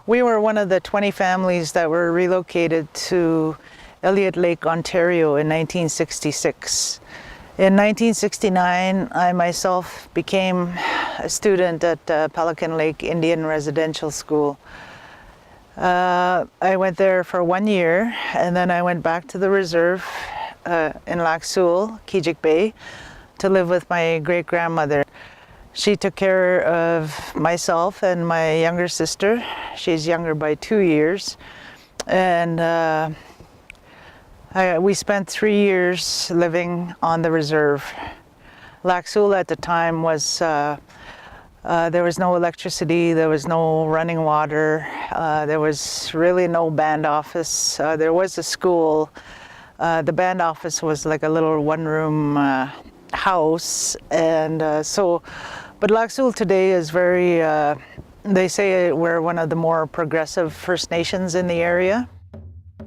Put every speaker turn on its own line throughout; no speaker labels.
We were one of the 20 families that were relocated to Elliott Lake, Ontario in 1966. In 1969, I myself became a student at Pelican Lake Indian Residential School. I went there for 1 year, and then I went back to the reserve in Lac Seul, Kejik Bay, to live with my great-grandmother. She took care of myself and my younger sister. She's younger by 2 years. And we spent 3 years living on the reserve. Lac Seul at the time was, there was no electricity, there was no running water, there was really no band office. There was a school. The band office was like a little one-room house, and but Lac Seul today is very, they say we're one of the more progressive First Nations in the area.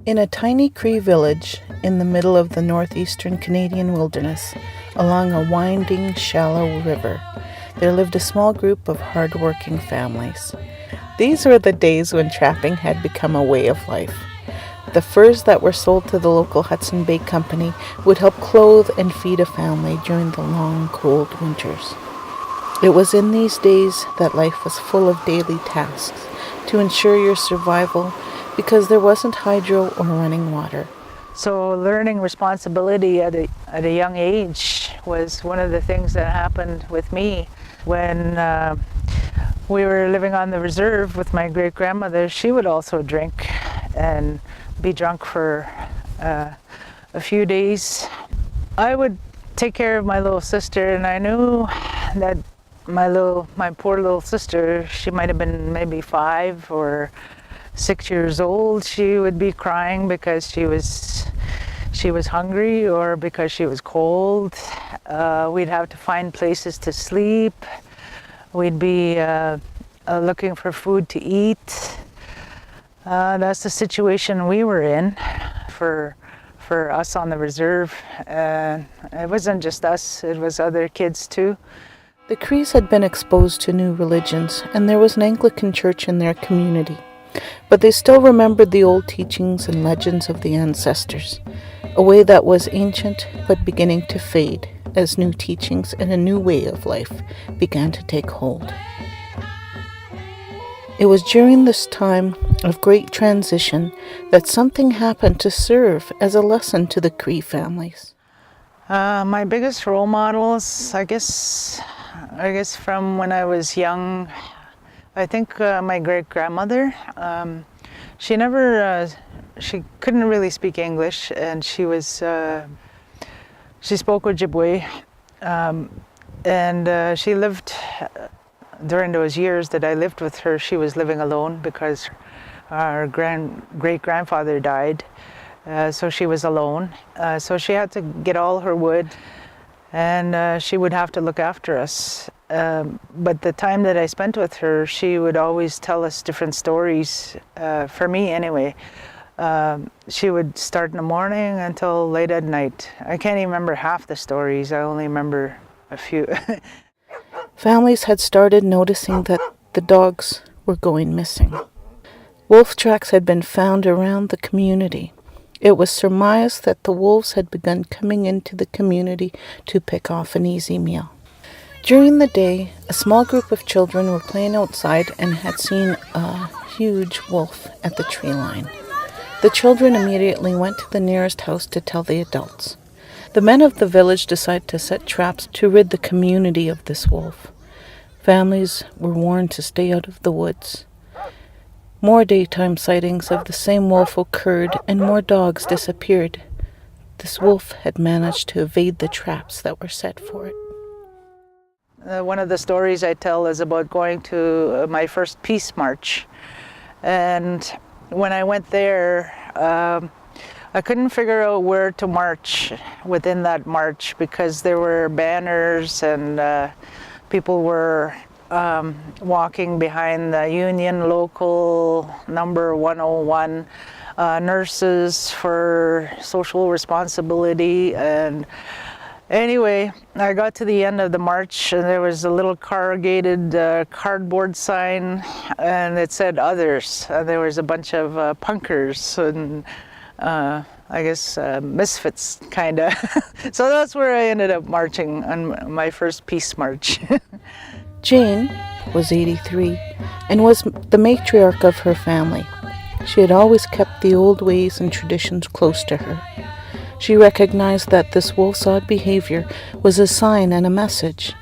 In a tiny Cree village in the middle of the northeastern Canadian wilderness, along a winding, shallow river, there lived a small group of hard-working families. These were the days when trapping had become a way of life. The furs that were sold to the local Hudson Bay Company would help clothe and feed a family during the long, cold winters. It was in these days that life was full of daily tasks to ensure your survival because there wasn't hydro or running water.
So learning responsibility at a young age was one of the things that happened with me. When we were living on the reserve with my great-grandmother, she would also drink and be drunk for a few days. I would take care of my little sister, and I knew that my poor little sister, she might have been maybe 5 or 6 years old. She would be crying because she was hungry or because she was cold. We'd have to find places to sleep. We'd be looking for food to eat. That's the situation we were in for us on the reserve. It wasn't just us, it was other kids too.
The Crees had been exposed to new religions, and there was an Anglican church in their community. But they still remembered the old teachings and legends of the ancestors, a way that was ancient but beginning to fade as new teachings and a new way of life began to take hold. It was during this time of great transition that something happened to serve as a lesson to the Cree families.
My biggest role models, I guess from when I was young, I think my great-grandmother. She couldn't really speak English, and she spoke Ojibwe, and she lived, during those years that I lived with her, she was living alone because our great-grandfather died, so she was alone. So she had to get all her wood, and she would have to look after us. But the time that I spent with her, she would always tell us different stories, for me anyway. She would start in the morning until late at night. I can't even remember half the stories, I only remember a few.
Families had started noticing that the dogs were going missing. Wolf tracks had been found around the community. It was surmised that the wolves had begun coming into the community to pick off an easy meal. During the day, a small group of children were playing outside and had seen a huge wolf at the tree line. The children immediately went to the nearest house to tell the adults. The men of the village decided to set traps to rid the community of this wolf. Families were warned to stay out of the woods. More daytime sightings of the same wolf occurred and more dogs disappeared. This wolf had managed to evade the traps that were set for it.
One of the stories I tell is about going to my first peace march. And when I went there, I couldn't figure out where to march within that march because there were banners and people were walking behind the Union Local number 101, nurses for social responsibility, and Anyway, I got to the end of the march and there was a little corrugated cardboard sign and it said others. There was a bunch of punkers and I guess misfits, kind of. So that's where I ended up marching on my first peace march.
Jane was 83 and was the matriarch of her family. She had always kept the old ways and traditions close to her. She recognized that this wolf's odd behavior was a sign and a message.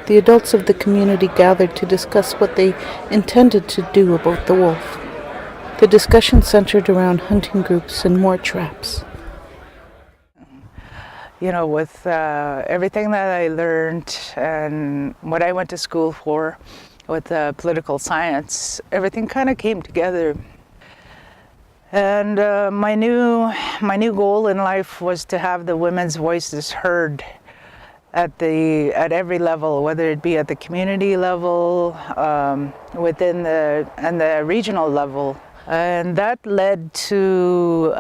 The adults of the community gathered to discuss what they intended to do about the wolf. The discussion centered around hunting groups and more traps.
You know, with everything that I learned and what I went to school for with political science, everything kind of came together. And my new goal in life was to have the women's voices heard at every level, whether it be at the community level, within the regional level, and that led to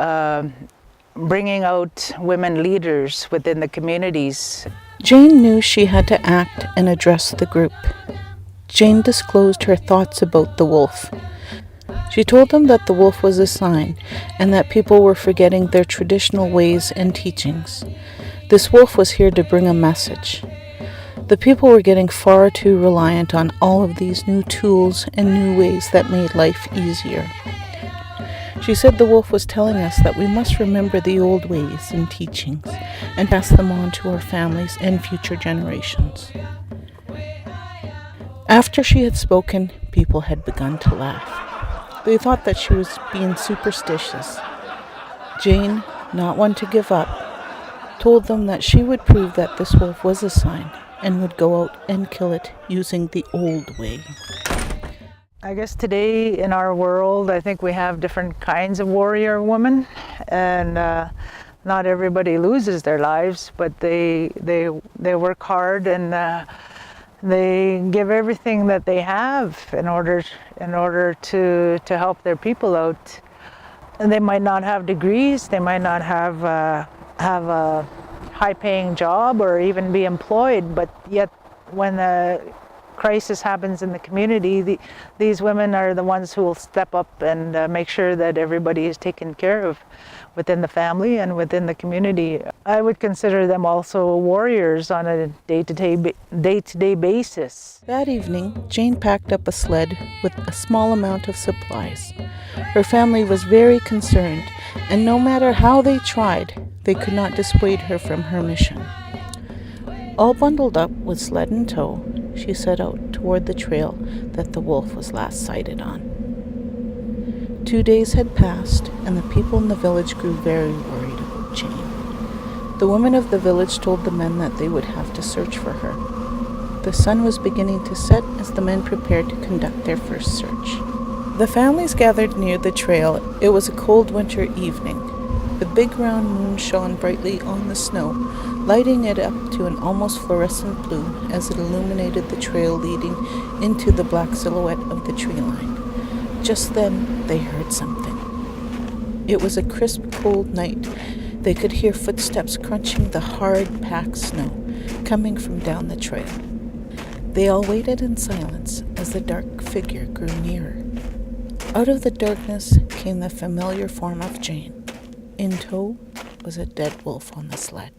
bringing out women leaders within the communities.
Jane knew she had to act and address the group. Jane disclosed her thoughts about the wolf. She told them that the wolf was a sign and that people were forgetting their traditional ways and teachings. This wolf was here to bring a message. The people were getting far too reliant on all of these new tools and new ways that made life easier. She said the wolf was telling us that we must remember the old ways and teachings and pass them on to our families and future generations. After she had spoken, people had begun to laugh. They thought that she was being superstitious. Jane, not one to give up, told them that she would prove that this wolf was a sign and would go out and kill it using the old way.
I guess today in our world, I think we have different kinds of warrior women, and not everybody loses their lives, but they work hard and they give everything that they have in order to help their people out. And they might not have degrees, they might not have a high-paying job or even be employed, but yet when a crisis happens in the community, these women are the ones who will step up and make sure that everybody is taken care of within the family and within the community. I would consider them also warriors on a day-to-day basis.
That evening, Jane packed up a sled with a small amount of supplies. Her family was very concerned, and no matter how they tried, they could not dissuade her from her mission. All bundled up with sled in tow, she set out toward the trail that the wolf was last sighted on. 2 days had passed, and the people in the village grew very worried about Jane. The women of the village told the men that they would have to search for her. The sun was beginning to set as the men prepared to conduct their first search. The families gathered near the trail. It was a cold winter evening. The big round moon shone brightly on the snow, lighting it up to an almost fluorescent blue as it illuminated the trail leading into the black silhouette of the tree line. Just then, they heard something. It was a crisp, cold night. They could hear footsteps crunching the hard, packed snow coming from down the trail. They all waited in silence as the dark figure grew nearer. Out of the darkness came the familiar form of Jane. In tow was a dead wolf on the sled.